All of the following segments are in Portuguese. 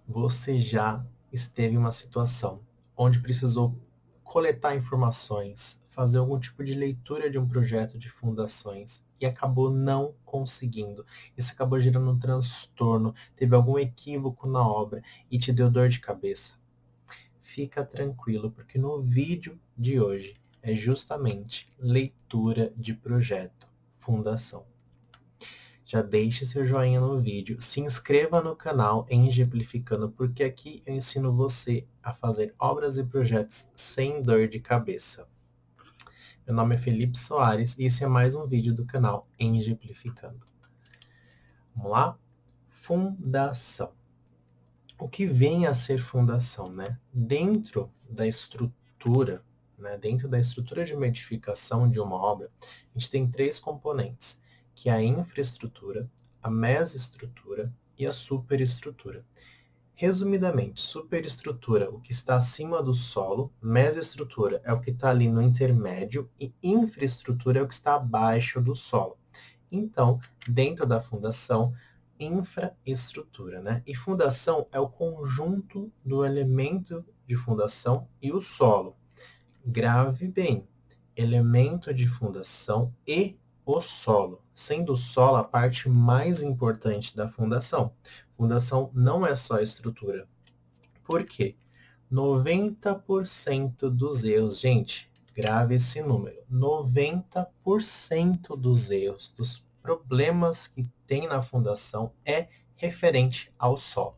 Você já esteve em uma situação onde precisou coletar informações, fazer algum tipo de leitura de um projeto de fundações e acabou não conseguindo. Isso acabou gerando um transtorno, teve algum equívoco na obra e te deu dor de cabeça? Fica tranquilo, porque no vídeo de hoje é justamente leitura de projeto, fundação. Já deixe seu joinha no vídeo, se inscreva no canal Exemplificando, porque aqui eu ensino você a fazer obras e projetos sem dor de cabeça. Meu nome é Felipe Soares e esse é mais um vídeo do canal Exemplificando. Vamos lá? Fundação. O que vem a ser fundação, né? Dentro da estrutura, dentro da estrutura de uma edificação de uma obra, a gente tem três componentes, que é a infraestrutura, a mesoestrutura e a superestrutura. Resumidamente, superestrutura, o que está acima do solo, mesoestrutura é o que está ali no intermédio e infraestrutura é o que está abaixo do solo. Então, dentro da fundação, infraestrutura, né? E fundação é o conjunto do elemento de fundação e o solo. Grave bem, elemento de fundação e o solo, sendo o solo a parte mais importante da fundação. Fundação não é só estrutura. Por quê? 90% dos erros, gente, grave esse número, 90% dos erros, dos problemas que tem na fundação é referente ao solo.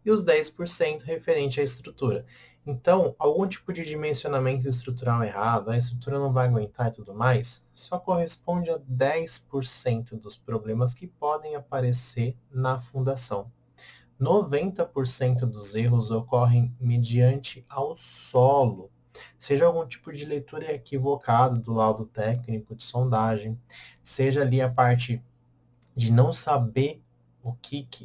E os 10% referente à estrutura. Então, algum tipo de dimensionamento estrutural errado, a estrutura não vai aguentar e tudo mais, só corresponde a 10% dos problemas que podem aparecer na fundação. 90% dos erros ocorrem mediante ao solo, seja algum tipo de leitura equivocada do laudo técnico de sondagem, seja ali a parte de não saber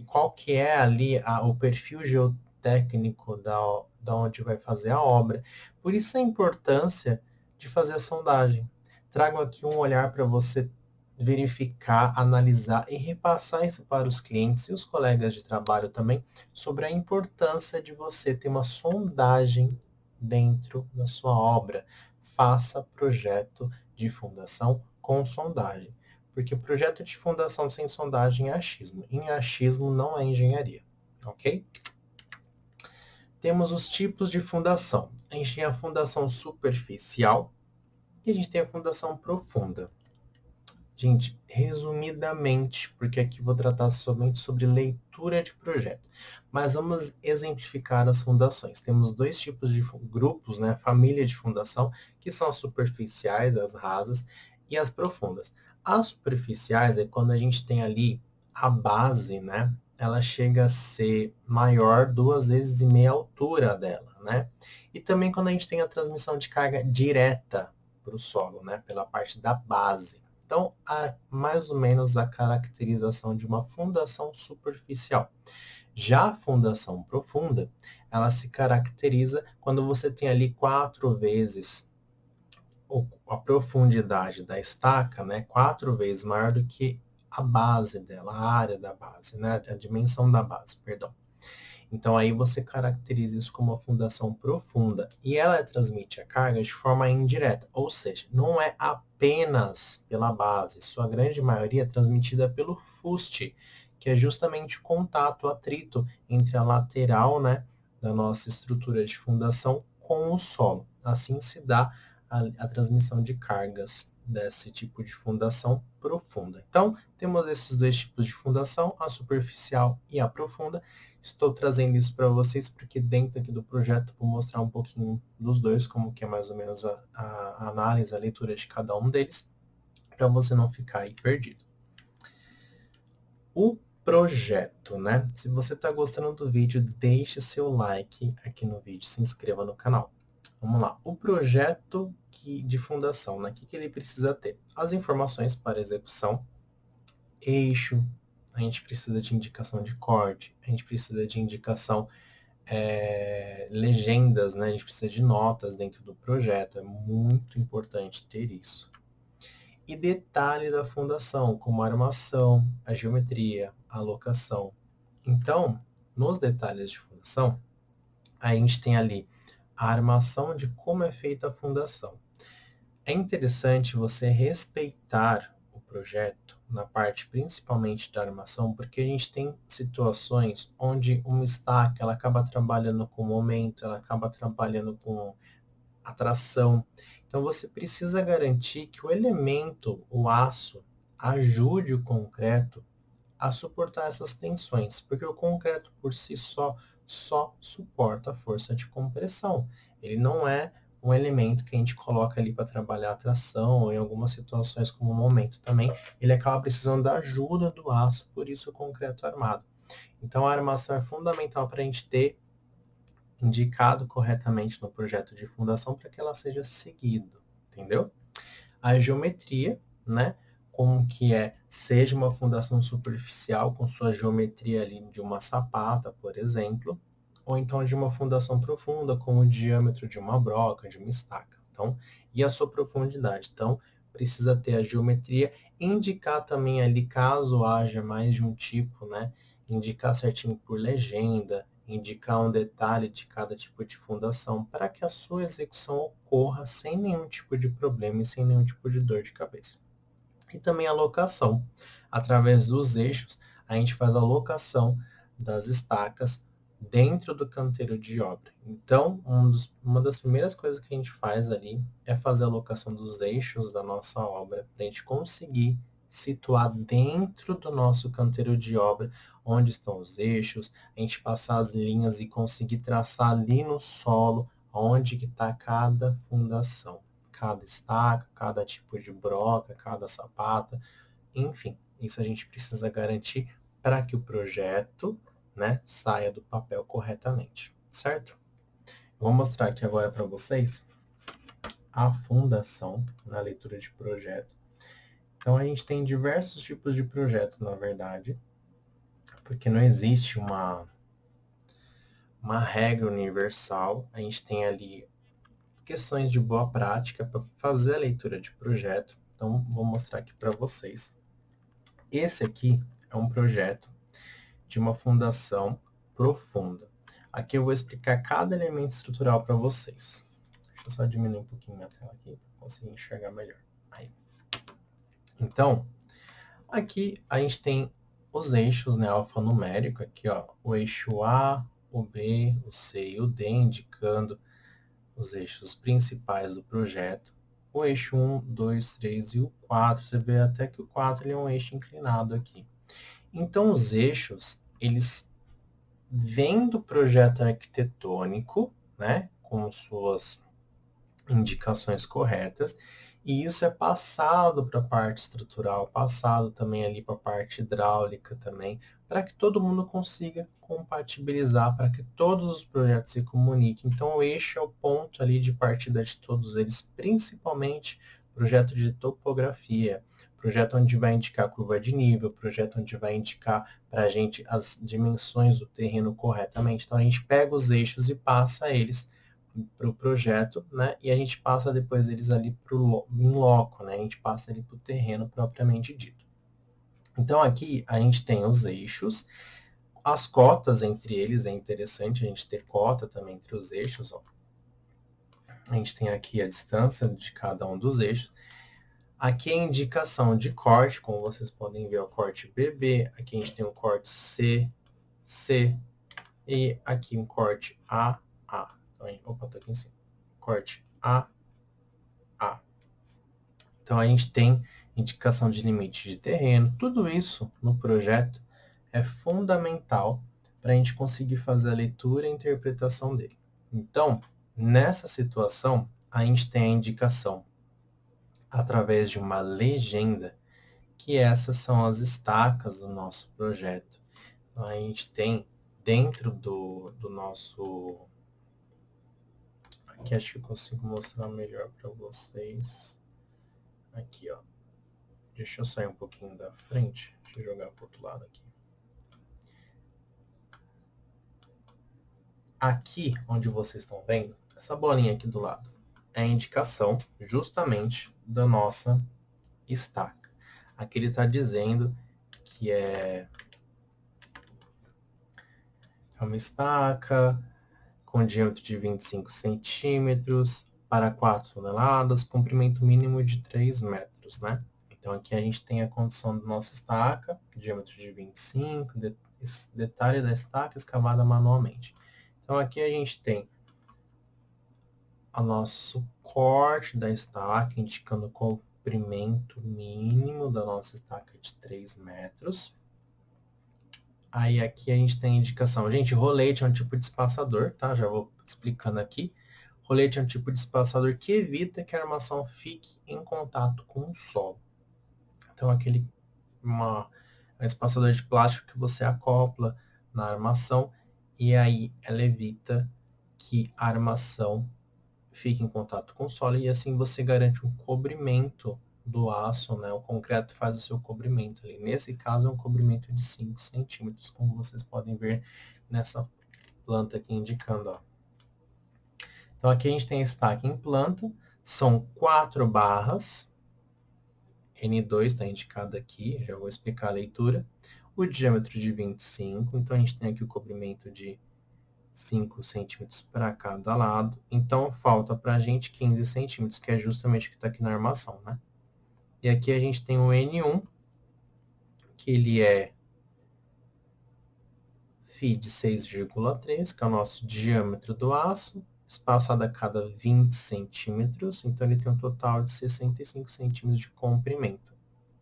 qual que é ali o perfil geotécnico da onde vai fazer a obra. Por isso a importância de fazer a sondagem. Trago aqui um olhar para você verificar, analisar e repassar isso para os clientes e os colegas de trabalho também, sobre a importância de você ter uma sondagem dentro da sua obra. Faça projeto de fundação com sondagem, porque projeto de fundação sem sondagem é achismo. Em achismo não é engenharia, ok? Temos os tipos de fundação. A gente tem a fundação superficial e a gente tem a fundação profunda. Gente, resumidamente, porque aqui vou tratar somente sobre leitura de projeto, mas vamos exemplificar as fundações. Temos dois tipos de grupos, né, família de fundação, que são as superficiais, as rasas, e as profundas. As superficiais é quando a gente tem ali a base, né, ela chega a ser maior 2,5 vezes a altura dela, né? E também quando a gente tem a transmissão de carga direta para o solo, né, pela parte da base. Então, mais ou menos a caracterização de uma fundação superficial. Já a fundação profunda, ela se caracteriza quando você tem ali 4 vezes a profundidade da estaca, né, 4 vezes maior do que a base dela, a área da base, né, a dimensão da base, perdão. Então aí você caracteriza isso como uma fundação profunda e ela transmite a carga de forma indireta, ou seja, não é apenas pela base, sua grande maioria é transmitida pelo fuste, que é justamente o contato, o atrito entre a lateral, né, da nossa estrutura de fundação com o solo. Assim se dá a transmissão de cargas desse tipo de fundação profunda. Então, temos esses dois tipos de fundação, a superficial e a profunda. Estou trazendo isso para vocês porque dentro aqui do projeto vou mostrar um pouquinho dos dois, como que é mais ou menos a análise, a leitura de cada um deles, para você não ficar aí perdido. O projeto, né? Se você está gostando do vídeo, deixe seu like aqui no vídeo, se inscreva no canal. Vamos lá. O projeto de fundação, né? O que ele precisa ter? As informações para execução, eixo, a gente precisa de indicação de corte, a gente precisa de indicação legendas, né? A gente precisa de notas dentro do projeto, é muito importante ter isso. E detalhe da fundação, como a armação, a geometria, a locação. Então, nos detalhes de fundação, a gente tem ali a armação de como é feita a fundação. É interessante você respeitar o projeto na parte principalmente da armação, porque a gente tem situações onde uma estaca ela acaba trabalhando com momento, ela acaba trabalhando com atração. Então você precisa garantir que o elemento, o aço, ajude o concreto a suportar essas tensões, porque o concreto por si só suporta a força de compressão. Ele não é um elemento que a gente coloca ali para trabalhar a tração, ou em algumas situações como o momento também, ele acaba precisando da ajuda do aço, por isso o concreto armado. Então a armação é fundamental para a gente ter indicado corretamente no projeto de fundação para que ela seja seguida, entendeu? A geometria, né? Como que seja uma fundação superficial com sua geometria ali de uma sapata, por exemplo, ou então de uma fundação profunda, como o diâmetro de uma broca, de uma estaca. Então, e a sua profundidade. Então, precisa ter a geometria, indicar também ali, caso haja mais de um tipo, né? Indicar certinho por legenda, indicar um detalhe de cada tipo de fundação, para que a sua execução ocorra sem nenhum tipo de problema e sem nenhum tipo de dor de cabeça. E também a locação. Através dos eixos, a gente faz a locação das estacas dentro do canteiro de obra. Então, uma das primeiras coisas que a gente faz ali é fazer a locação dos eixos da nossa obra, para a gente conseguir situar dentro do nosso canteiro de obra onde estão os eixos, a gente passar as linhas e conseguir traçar ali no solo onde que está cada fundação, cada estaca, cada tipo de broca, cada sapata, enfim, isso a gente precisa garantir para que o projeto, né, saia do papel corretamente, certo? Eu vou mostrar aqui agora para vocês a fundação na leitura de projeto. Então a gente tem diversos tipos de projeto, na verdade, porque não existe uma regra universal. A gente tem ali questões de boa prática para fazer a leitura de projeto. Então, vou mostrar aqui para vocês. Esse aqui é um projeto de uma fundação profunda. Aqui eu vou explicar cada elemento estrutural para vocês. Deixa eu só diminuir um pouquinho minha tela aqui para conseguir enxergar melhor. Aí. Então, aqui a gente tem os eixos, né, alfanumérico, aqui ó, o eixo A, o B, o C e o D, indicando os eixos principais do projeto. O eixo 1, 2, 3 e o 4, você vê até que o 4 ele é um eixo inclinado aqui. Então, os eixos, eles vêm do projeto arquitetônico, né, com suas indicações corretas, e isso é passado para a parte estrutural, passado também ali para a parte hidráulica também, para que todo mundo consiga compatibilizar, para que todos os projetos se comuniquem. Então, o eixo é o ponto ali de partida de todos eles, principalmente projeto de topografia, projeto onde vai indicar a curva de nível, projeto onde vai indicar para a gente as dimensões do terreno corretamente. Então, a gente pega os eixos e passa eles para o projeto, né? E a gente passa depois eles ali em loco, né? A gente passa ele para o terreno propriamente dito. Então aqui a gente tem os eixos, as cotas entre eles, é interessante a gente ter cota também entre os eixos, ó. A gente tem aqui a distância de cada um dos eixos. Aqui é a indicação de corte, como vocês podem ver, o corte BB. Aqui a gente tem o corte C, C. E aqui um corte A, A. Opa, tô aqui em cima. Corte A, A. Então a gente tem indicação de limite de terreno. Tudo isso no projeto é fundamental para a gente conseguir fazer a leitura e a interpretação dele. Então, nessa situação, a gente tem a indicação através de uma legenda, que essas são as estacas do nosso projeto. Então, a gente tem dentro do nosso... Aqui acho que eu consigo mostrar melhor para vocês. Aqui, ó. Deixa eu sair um pouquinho da frente. Deixa eu jogar para o outro lado aqui. Aqui, onde vocês estão vendo, essa bolinha aqui do lado, é a indicação justamente da nossa estaca. Aqui ele está dizendo que É uma estaca com diâmetro de 25 centímetros para 4 toneladas, comprimento mínimo de 3 metros, né? Então, aqui a gente tem a condição da nossa estaca, diâmetro de 25, detalhe da estaca escavada manualmente. Então, aqui a gente tem o nosso corte da estaca, indicando o comprimento mínimo da nossa estaca de 3 metros. Aí aqui a gente tem a indicação. Gente, rolete é um tipo de espaçador, tá? Já vou explicando aqui. Rolete é um tipo de espaçador que evita que a armação fique em contato com o solo. Então, um espaçador de plástico que você acopla na armação e aí ela evita que a armação fique em contato com o solo e assim você garante um cobrimento do aço, né? O concreto faz o seu cobrimento ali. Nesse caso é um cobrimento de 5 centímetros, como vocês podem ver nessa planta aqui indicando, ó. Então aqui a gente tem a estaca em planta, são 4 barras, N2 está indicado aqui, já vou explicar a leitura. O diâmetro de 25, então a gente tem aqui o cobrimento de 5 centímetros para cada lado. Então, falta para a gente 15 centímetros, que é justamente o que está aqui na armação, né? E aqui a gente tem o N1, que ele é φ de 6,3, que é o nosso diâmetro do aço, espaçado a cada 20 centímetros. Então, ele tem um total de 65 centímetros de comprimento.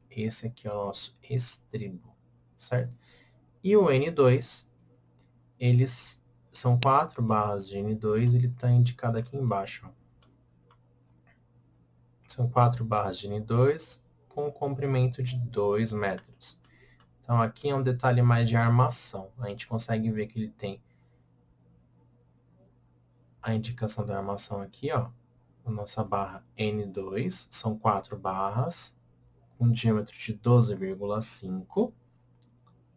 Esse aqui é o nosso estribo, certo? E o N2, eles são 4 barras de N2, ele está indicado aqui embaixo. São 4 barras de N2 com um comprimento de 2 metros. Então aqui é um detalhe mais de armação. A gente consegue ver que ele tem a indicação da armação aqui, ó. A nossa barra N2, são 4 barras, com diâmetro de 12,5,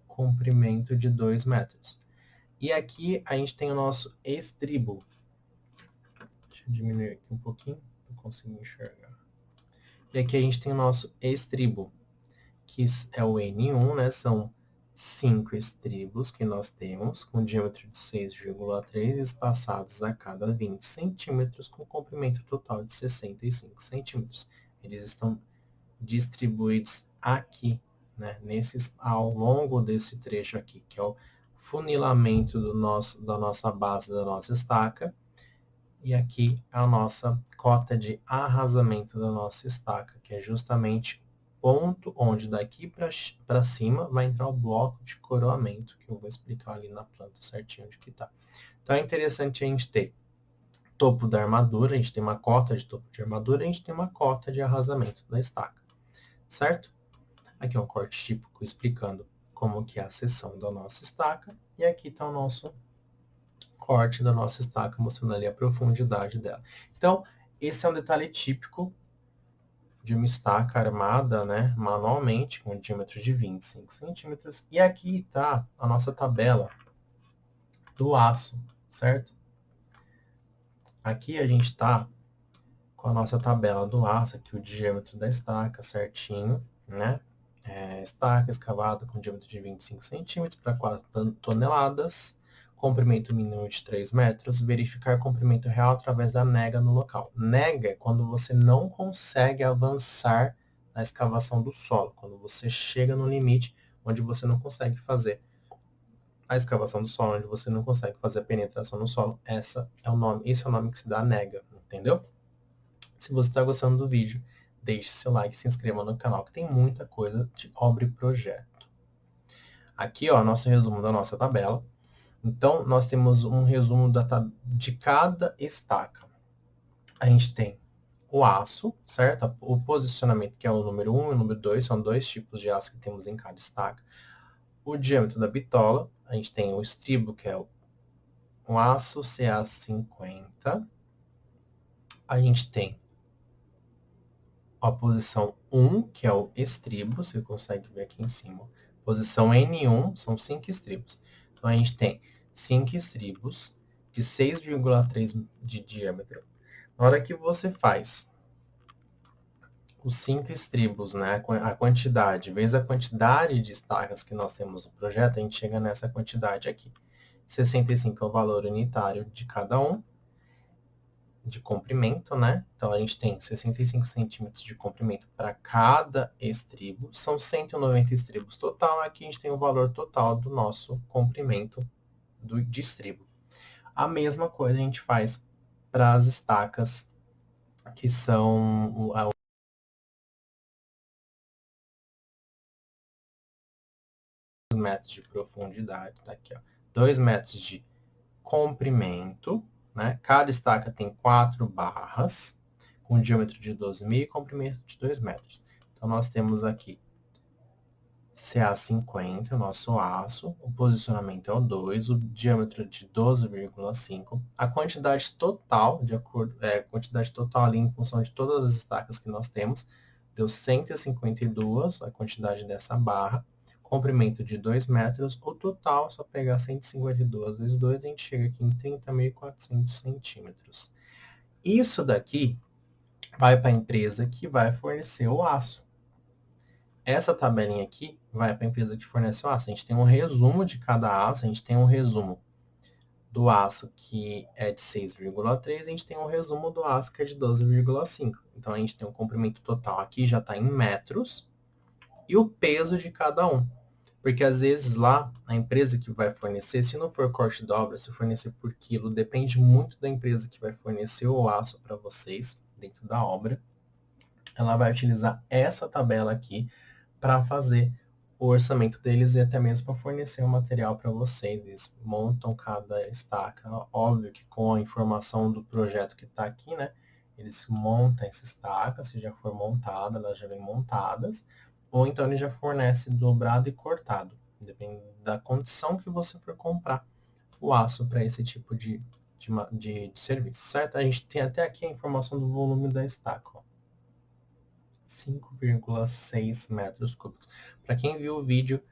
comprimento de 2 metros. E aqui a gente tem o nosso estribo. Deixa eu diminuir aqui um pouquinho para conseguir enxergar. E aqui a gente tem o nosso estribo, que é o N1, né? São 5 estribos que nós temos, com diâmetro de 6,3, espaçados a cada 20 centímetros, com comprimento total de 65 centímetros. Eles estão distribuídos aqui, né? Ao longo desse trecho aqui, que é o funilamento da nossa base, da nossa estaca. E aqui a nossa cota de arrasamento da nossa estaca, que é justamente ponto onde daqui para cima vai entrar o bloco de coroamento, que eu vou explicar ali na planta certinho onde que está. Então é interessante a gente ter topo da armadura, a gente tem uma cota de topo de armadura, a gente tem uma cota de arrasamento da estaca, certo? Aqui é um corte típico explicando como que é a seção da nossa estaca, e aqui está o nosso corte da nossa estaca, mostrando ali a profundidade dela. Então, esse é um detalhe típico de uma estaca armada, né, manualmente, com um diâmetro de 25 centímetros. E aqui está a nossa tabela do aço, certo? Aqui a gente está com a nossa tabela do aço, aqui o diâmetro da estaca certinho, né? Estaca escavada com diâmetro de 25 centímetros para 4 toneladas, comprimento mínimo de 3 metros, verificar comprimento real através da nega no local. Nega é quando você não consegue avançar na escavação do solo, quando você chega no limite onde você não consegue fazer a escavação do solo, onde você não consegue fazer a penetração no solo. Esse é o nome que se dá nega, entendeu? Se você está gostando do vídeo, deixe seu like e se inscreva no canal, que tem muita coisa de obra e projeto. Aqui, ó, nosso resumo da nossa tabela. Então, nós temos um resumo de cada estaca. A gente tem o aço, certo? O posicionamento, que é o número 1 e o número 2, são 2 tipos de aço que temos em cada estaca. O diâmetro da bitola, a gente tem o estribo, que é o aço CA50. A gente tem a posição 1, que é o estribo, você consegue ver aqui em cima. Posição N1, são 5 estribos. Então, a gente tem 5 estribos de 6,3 de diâmetro. Na hora que você faz os 5 estribos, né, a quantidade, vezes a quantidade de estacas que nós temos no projeto, a gente chega nessa quantidade aqui. 65 é o valor unitário de cada um, de comprimento, né? Então, a gente tem 65 centímetros de comprimento para cada estribo. São 190 estribos total. Aqui a gente tem o valor total do nosso comprimento de estribo. A mesma coisa a gente faz para as estacas, que são metros de profundidade, tá aqui, ó. 2 metros de comprimento, né? Cada estaca tem 4 barras, com diâmetro de 12,5 e comprimento de 2 metros. Então, nós temos aqui CA50, o nosso aço, o posicionamento é o 2, o diâmetro de 12,5, a quantidade total, quantidade total ali em função de todas as estacas que nós temos, deu 152, a quantidade dessa barra, comprimento de 2 metros, o total, só pegar 152 vezes 2, a gente chega aqui em 30.400 centímetros. Isso daqui vai para a empresa que vai fornecer o aço. Essa tabelinha aqui vai para a empresa que fornece o aço. A gente tem um resumo de cada aço, a gente tem um resumo do aço que é de 6,3, a gente tem um resumo do aço que é de 12,5. Então, a gente tem um comprimento total aqui, já está em metros, e o peso de cada um. Porque, às vezes, lá, a empresa que vai fornecer, se não for corte dobra, se fornecer por quilo, depende muito da empresa que vai fornecer o aço para vocês, dentro da obra. Ela vai utilizar essa tabela aqui para fazer o orçamento deles e até mesmo para fornecer o material para vocês. Eles montam cada estaca, óbvio que com a informação do projeto que está aqui, né? Eles montam essa estaca, se já for montada, elas já vêm montadas, ou então ele já fornece dobrado e cortado, depende da condição que você for comprar o aço para esse tipo de serviço, certo? A gente tem até aqui a informação do volume da estaca, ó. 5,6 metros cúbicos. Para quem viu o vídeo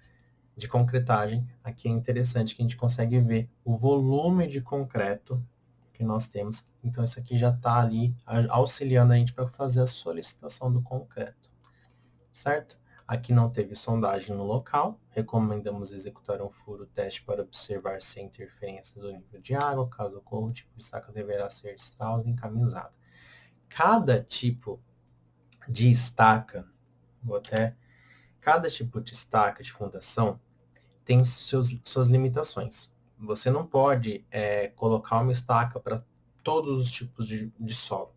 de concretagem, aqui é interessante que a gente consegue ver o volume de concreto que nós temos. Então, isso aqui já está ali auxiliando a gente para fazer a solicitação do concreto, certo? Aqui não teve sondagem no local. Recomendamos executar um furo teste para observar se há interferência do nível de água. Caso ocorra, o tipo de estaca deverá ser strauss encaminhada. Cada tipo de estaca, cada tipo de estaca de fundação tem suas limitações. Você não pode colocar uma estaca para todos os tipos de solo.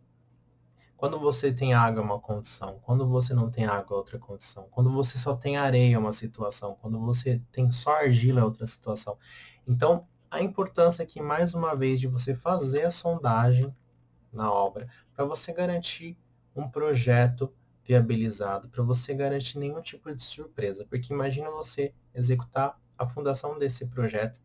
Quando você tem água, é uma condição. Quando você não tem água, é outra condição. Quando você só tem areia, é uma situação. Quando você tem só argila, é outra situação. Então, a importância aqui, mais uma vez, de você fazer a sondagem na obra, para você garantir um projeto viabilizado, para você garantir nenhum tipo de surpresa. Porque imagina você executar a fundação desse projeto,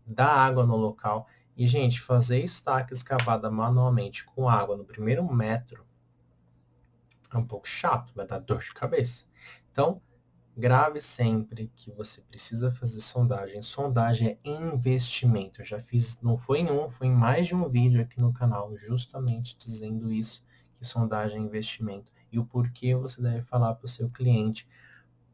dar água no local, e, gente, fazer estaca escavada manualmente com água no primeiro metro é um pouco chato, vai dar dor de cabeça. Então, grave sempre que você precisa fazer sondagem. Sondagem é investimento. Eu já fiz, não foi em um, foi em mais de um vídeo aqui no canal, justamente dizendo isso, que sondagem é investimento. E o porquê você deve falar para o seu cliente,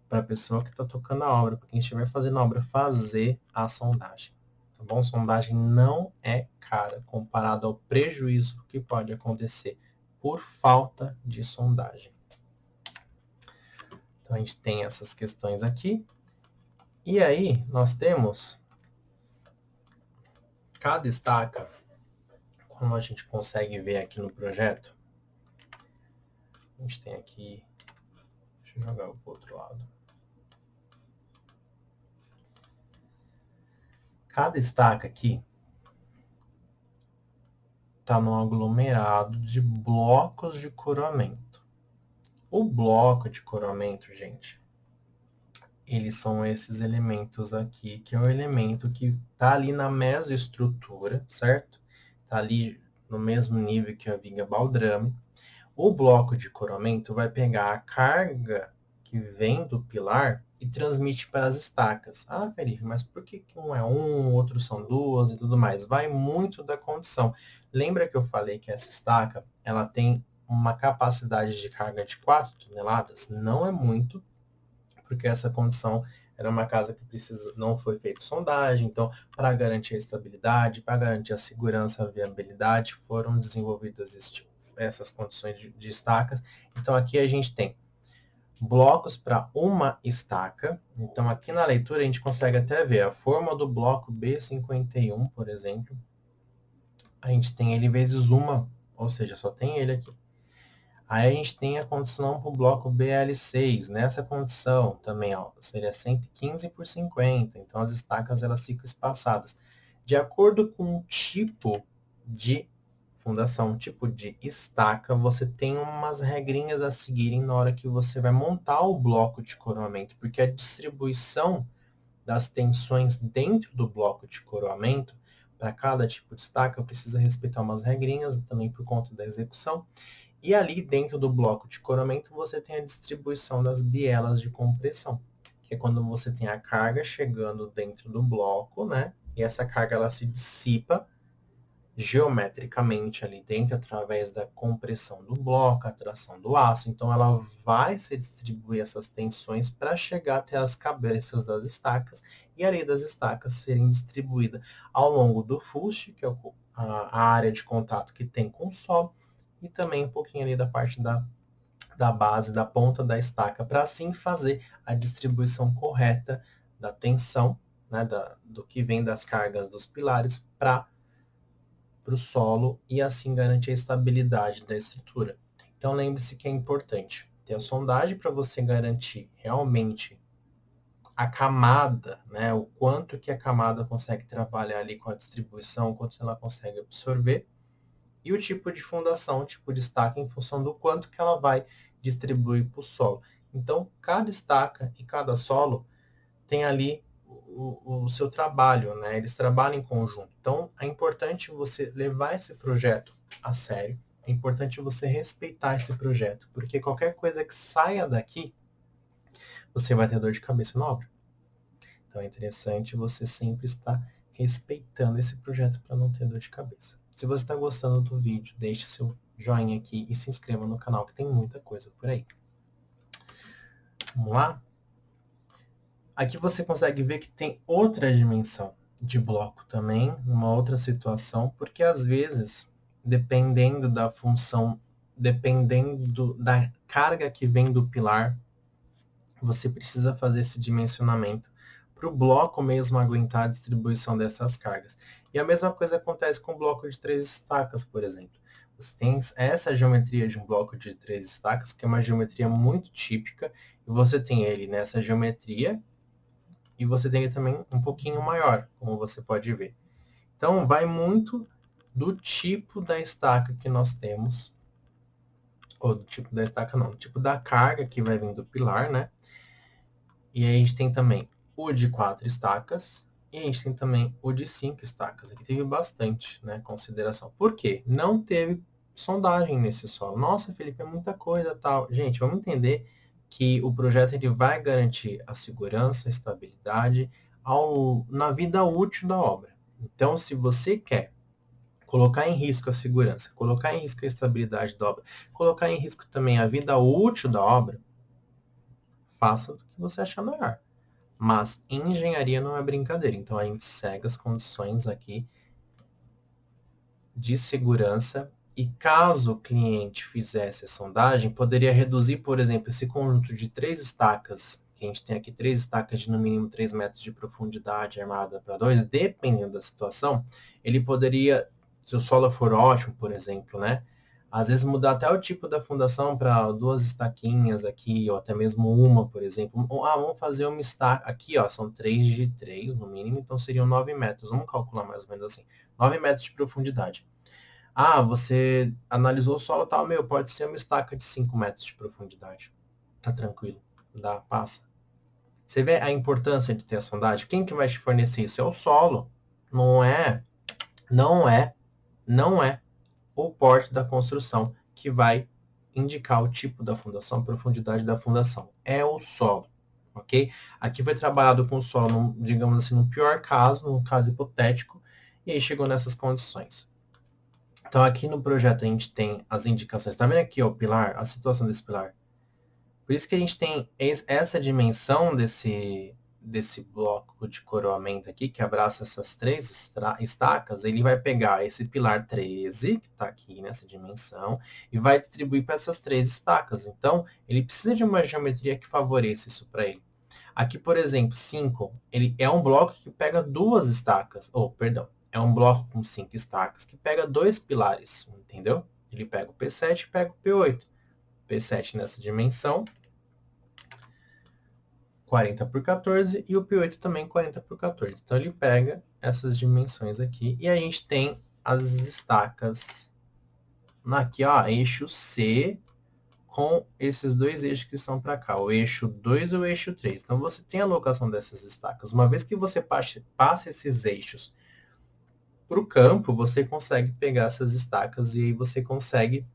para a pessoa que está tocando a obra, para quem estiver fazendo a obra, fazer a sondagem. Tá bom? Sondagem não é cara comparado ao prejuízo que pode acontecer por falta de sondagem. Então, a gente tem essas questões aqui. E aí, nós temos cada estaca, como a gente consegue ver aqui no projeto. A gente tem aqui, deixa eu jogar para o outro lado. Cada estaca aqui está num aglomerado de blocos de coroamento. O bloco de coroamento, gente, eles são esses elementos aqui, que é o elemento que está ali na mesoestrutura, certo? Está ali no mesmo nível que a viga baldrame. O bloco de coroamento vai pegar a carga que vem do pilar e transmite para as estacas. Ah, Felipe, mas por que um é um, outros são duas e tudo mais? Vai muito da condição. Lembra que eu falei que essa estaca ela tem uma capacidade de carga de 4 toneladas? Não é muito, porque essa condição Era uma casa que não foi feita sondagem, então, para garantir a estabilidade, para garantir a segurança, a viabilidade, foram desenvolvidas essas condições de estacas. Então, aqui a gente tem blocos para uma estaca. Então, aqui na leitura, a gente consegue até ver a forma do bloco B51, por exemplo. A gente tem ele vezes uma, ou seja, só tem ele aqui. Aí a gente tem a condição para o bloco BL6. Nessa condição também, ó, seria 115 por 50. Então, as estacas elas ficam espaçadas. De acordo com o tipo de fundação, tipo de estaca, você tem umas regrinhas a seguirem na hora que você vai montar o bloco de coroamento, porque a distribuição das tensões dentro do bloco de coroamento, para cada tipo de estaca, precisa respeitar umas regrinhas, também por conta da execução. E ali dentro do bloco de coramento você tem a distribuição das bielas de compressão, que é quando você tem a carga chegando dentro do bloco, né? E essa carga ela se dissipa geometricamente ali dentro através da compressão do bloco, a tração do aço. Então ela vai se distribuir essas tensões para chegar até as cabeças das estacas e ali das estacas serem distribuídas ao longo do fuste, que é a área de contato que tem com o solo, e também um pouquinho ali da parte da base, da ponta da estaca, para assim fazer a distribuição correta da tensão, né, do que vem das cargas dos pilares para o solo e assim garantir a estabilidade da estrutura. Então lembre-se que é importante ter a sondagem para você garantir realmente a camada, né, o quanto que a camada consegue trabalhar ali com a distribuição, o quanto ela consegue absorver, e o tipo de fundação, o tipo de estaca, em função do quanto que ela vai distribuir para o solo. Então, cada estaca e cada solo tem ali o seu trabalho, né? Eles trabalham em conjunto. Então, é importante você levar esse projeto a sério, é importante você respeitar esse projeto, porque qualquer coisa que saia daqui, você vai ter dor de cabeça na obra. Então, é interessante você sempre estar respeitando esse projeto para não ter dor de cabeça. Se você está gostando do vídeo, deixe seu joinha aqui e se inscreva no canal, que tem muita coisa por aí. Vamos lá? Aqui você consegue ver que tem outra dimensão de bloco também, uma outra situação, porque às vezes, dependendo da função, dependendo da carga que vem do pilar, você precisa fazer esse dimensionamento para o bloco mesmo aguentar a distribuição dessas cargas. E a mesma coisa acontece com o bloco de 3 estacas, por exemplo. Você tem essa geometria de um bloco de 3 estacas, que é uma geometria muito típica, e você tem ele nessa geometria, e você tem ele também um pouquinho maior, como você pode ver. Então, vai muito do tipo da estaca que nós temos, ou do tipo da estaca não, do tipo da carga que vai vir do pilar, né? E aí a gente tem também o de 4 estacas, e a gente tem também o de 5 estacas. Aqui teve bastante, né, consideração. Por quê? Não teve sondagem nesse solo. Nossa, Felipe, é muita coisa tal. Gente, vamos entender que o projeto ele vai garantir a segurança, a estabilidade na vida útil da obra. Então, se você quer colocar em risco a segurança, colocar em risco a estabilidade da obra, colocar em risco também a vida útil da obra, faça o que você achar melhor. Mas engenharia não é brincadeira, então a gente segue as condições aqui de segurança e caso o cliente fizesse a sondagem, poderia reduzir, por exemplo, esse conjunto de 3 estacas, que a gente tem aqui 3 estacas de no mínimo 3 metros de profundidade armada para 2, dependendo da situação, ele poderia, se o solo for ótimo, por exemplo, né? Às vezes mudar até o tipo da fundação para 2 estaquinhas aqui, ou até mesmo uma, por exemplo. Vamos fazer uma estaca aqui, ó, são 3 de 3 no mínimo, então seriam 9 metros. Vamos calcular mais ou menos assim. 9 metros de profundidade. Você analisou o solo, tal, pode ser uma estaca de 5 metros de profundidade. Tá tranquilo, passa. Você vê a importância de ter a sondagem? Quem que vai te fornecer isso? É o solo. Não é o porte da construção que vai indicar o tipo da fundação, a profundidade da fundação. É o solo, ok? Aqui foi trabalhado com o solo, digamos assim, no pior caso, no caso hipotético, e aí chegou nessas condições. Então, aqui no projeto a gente tem as indicações. Tá vendo aqui, ó, o pilar, a situação desse pilar? Por isso que a gente tem essa dimensão desse bloco de coroamento aqui, que abraça essas 3 estacas, ele vai pegar esse pilar 13, que está aqui nessa dimensão, e vai distribuir para essas 3 estacas. Então, ele precisa de uma geometria que favoreça isso para ele. Aqui, por exemplo, 5, ele é um bloco que pega 2 estacas, perdão, é um bloco com 5 estacas que pega 2 pilares, entendeu? Ele pega o P7 e pega o P8. P7 nessa dimensão, 40 por 14, e o P8 também 40 por 14. Então, ele pega essas dimensões aqui, e a gente tem as estacas aqui, ó, eixo C, com esses 2 eixos que estão para cá, o eixo 2 e o eixo 3. Então, você tem a locação dessas estacas. Uma vez que você passa esses eixos para o campo, você consegue pegar essas estacas e aí você consegue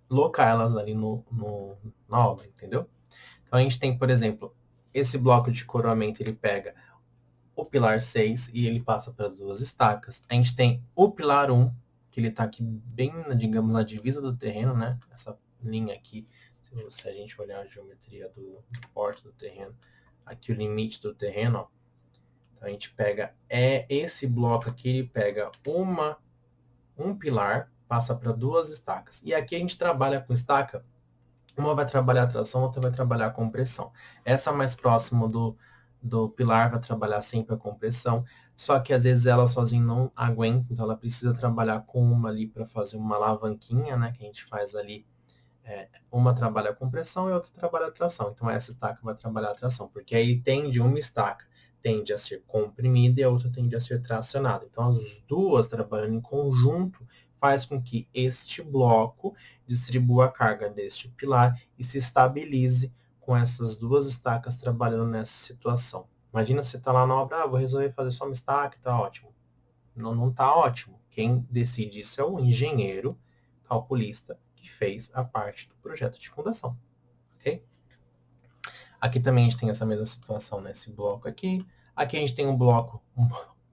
locar elas ali na obra, entendeu? Então, a gente tem, por exemplo, esse bloco de coroamento, ele pega o pilar 6 e ele passa para as 2 estacas. A gente tem o pilar 1, que ele está aqui bem, digamos, na divisa do terreno, né? Essa linha aqui, se a gente olhar a geometria do porte do terreno, aqui o limite do terreno, ó. Então, a gente pega esse bloco aqui, ele pega um pilar, passa para 2 estacas. E aqui a gente trabalha com estaca, uma vai trabalhar tração, outra vai trabalhar compressão. Essa mais próxima do pilar vai trabalhar sempre a compressão, só que às vezes ela sozinha não aguenta, então ela precisa trabalhar com uma ali para fazer uma alavanquinha, né, que a gente faz ali. Uma trabalha a compressão e outra trabalha a tração. Então essa estaca vai trabalhar a tração, porque aí uma estaca tende a ser comprimida e a outra tende a ser tracionada. Então as duas trabalhando em conjunto faz com que este bloco distribua a carga deste pilar e se estabilize com essas 2 estacas trabalhando nessa situação. Imagina você está lá na obra, vou resolver fazer só uma estaca, tá ótimo. Não está ótimo. Quem decide isso é o engenheiro calculista que fez a parte do projeto de fundação. Ok? Aqui também a gente tem essa mesma situação nesse bloco aqui. Aqui a gente tem um bloco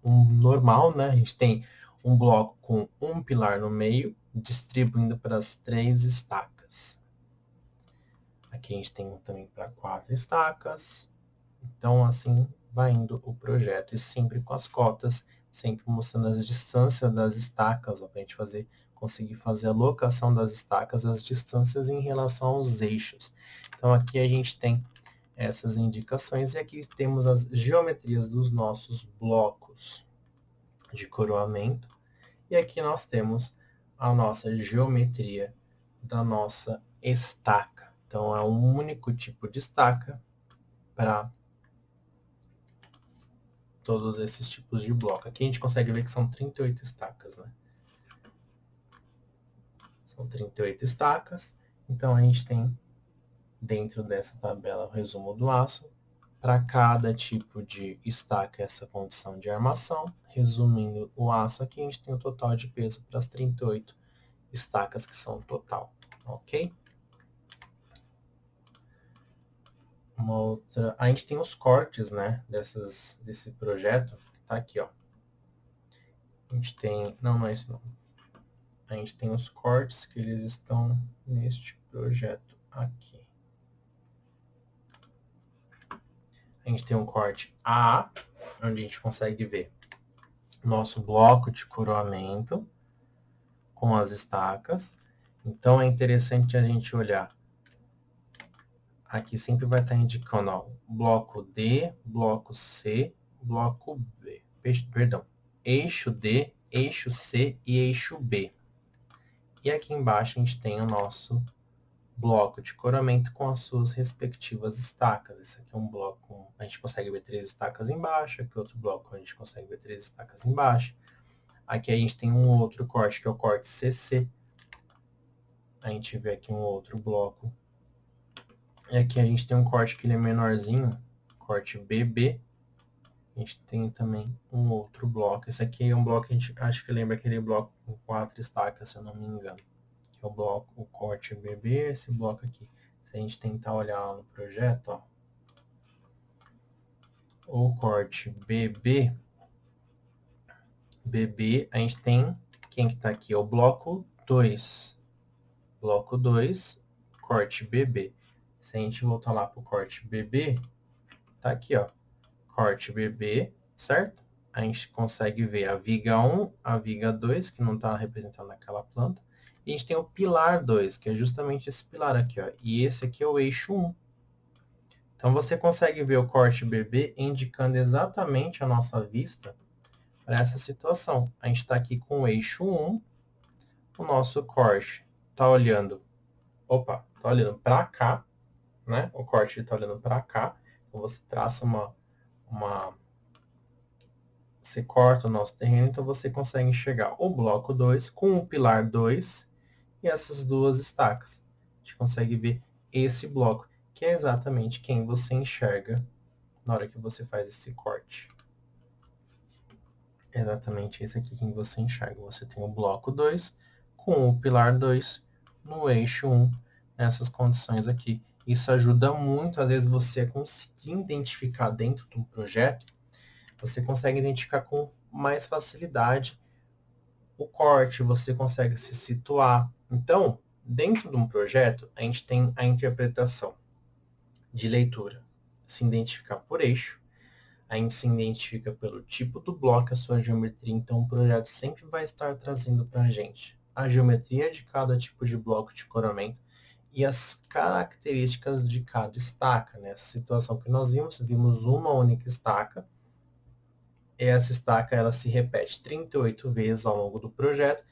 normal, né? A gente tem um bloco com um pilar no meio, distribuindo para as 3 estacas. Aqui a gente tem também para 4 estacas. Então, assim vai indo o projeto. E sempre com as cotas, sempre mostrando as distâncias das estacas, para a gente conseguir fazer a locação das estacas, as distâncias em relação aos eixos. Então, aqui a gente tem essas indicações, e aqui temos as geometrias dos nossos blocos de coroamento, e aqui nós temos a nossa geometria da nossa estaca. Então, é um único tipo de estaca para todos esses tipos de bloco. Aqui a gente consegue ver que são 38 estacas, né? São 38 estacas, então a gente tem dentro dessa tabela o resumo do aço. Para cada tipo de estaca, essa condição de armação. Resumindo o aço aqui, a gente tem o total de peso para as 38 estacas que são total, ok? Uma outra... A gente tem os cortes, né, desse projeto, que tá aqui, ó. A gente tem... Não é isso não. A gente tem os cortes que eles estão neste projeto aqui. A gente tem um corte A, onde a gente consegue ver nosso bloco de coroamento com as estacas. Então, é interessante a gente olhar. Aqui sempre vai estar indicando, ó, bloco D, bloco C, bloco B. Perdão, eixo D, eixo C e eixo B. E aqui embaixo a gente tem o nosso bloco de coramento com as suas respectivas estacas. Esse aqui é um bloco, a gente consegue ver 3 estacas embaixo, aqui outro bloco a gente consegue ver 3 estacas embaixo. Aqui a gente tem um outro corte, que é o corte CC. A gente vê aqui um outro bloco. E aqui a gente tem um corte que ele é menorzinho, corte BB. A gente tem também um outro bloco. Esse aqui é um bloco que a gente acho que lembra aquele bloco com 4 estacas, se eu não me engano. Que é o bloco, o corte BB, esse bloco aqui. Se a gente tentar olhar lá no projeto, ó, o corte BB, a gente tem, quem que tá aqui? É o bloco 2. Bloco 2, corte BB. Se a gente voltar lá para o corte BB, tá aqui, ó, corte BB, certo? A gente consegue ver a viga 1, a viga 2, que não está representando naquela planta. E a gente tem o pilar 2, que é justamente esse pilar aqui, ó. E esse aqui é o eixo 1. Então, você consegue ver o corte BB indicando exatamente a nossa vista para essa situação. A gente está aqui com o eixo 1, o nosso corte está olhando, tá olhando para cá, né? O corte está olhando para cá. Então, você traça você corta o nosso terreno, então você consegue enxergar o bloco 2 com o pilar 2 e essas duas estacas. A gente consegue ver esse bloco, que é exatamente quem você enxerga na hora que você faz esse corte. É exatamente esse aqui quem você enxerga. Você tem o bloco 2 com o pilar 2 no eixo 1, nessas condições aqui. Isso ajuda muito, às vezes, você a conseguir identificar dentro de um projeto, você consegue identificar com mais facilidade o corte, você consegue se situar. Então, dentro de um projeto, a gente tem a interpretação de leitura, se identificar por eixo, a gente se identifica pelo tipo do bloco, a sua geometria, então o projeto sempre vai estar trazendo para a gente a geometria de cada tipo de bloco de coramento e as características de cada estaca. Nessa situação que nós vimos uma única estaca. Essa estaca ela se repete 38 vezes ao longo do projeto,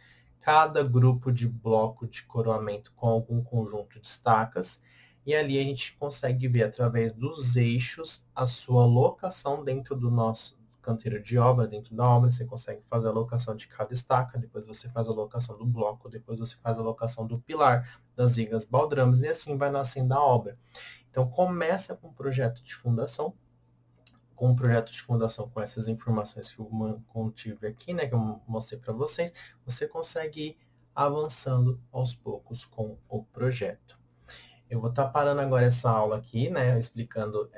cada grupo de bloco de coroamento com algum conjunto de estacas, e ali a gente consegue ver através dos eixos a sua locação dentro do nosso canteiro de obra, dentro da obra, você consegue fazer a locação de cada estaca, depois você faz a locação do bloco, depois você faz a locação do pilar, das vigas baldrames, e assim vai nascendo a obra. Então começa com um projeto de fundação, com um projeto de fundação com essas informações que eu contive aqui, né, que eu mostrei para vocês, você consegue ir avançando aos poucos com o projeto. Eu vou estar parando agora essa aula aqui, né, explicando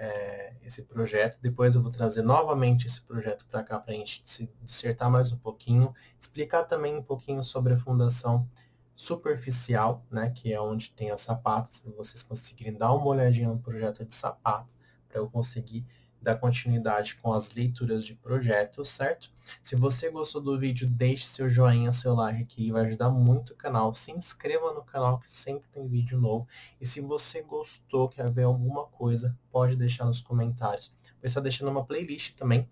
esse projeto. Depois eu vou trazer novamente esse projeto para cá para a gente se dissertar mais um pouquinho, explicar também um pouquinho sobre a fundação superficial, né, que é onde tem as sapatas, para vocês conseguirem dar uma olhadinha no projeto de sapato, para eu conseguir dar continuidade com as leituras de projetos, certo? Se você gostou do vídeo, deixe seu joinha, seu like aqui, vai ajudar muito o canal. Se inscreva no canal que sempre tem vídeo novo. E se você gostou, quer ver alguma coisa, pode deixar nos comentários. Vou estar deixando uma playlist também,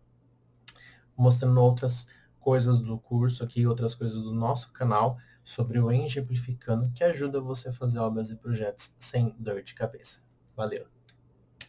mostrando outras coisas do curso aqui, outras coisas do nosso canal, sobre o Engemplificando, que ajuda você a fazer obras e projetos sem dor de cabeça. Valeu!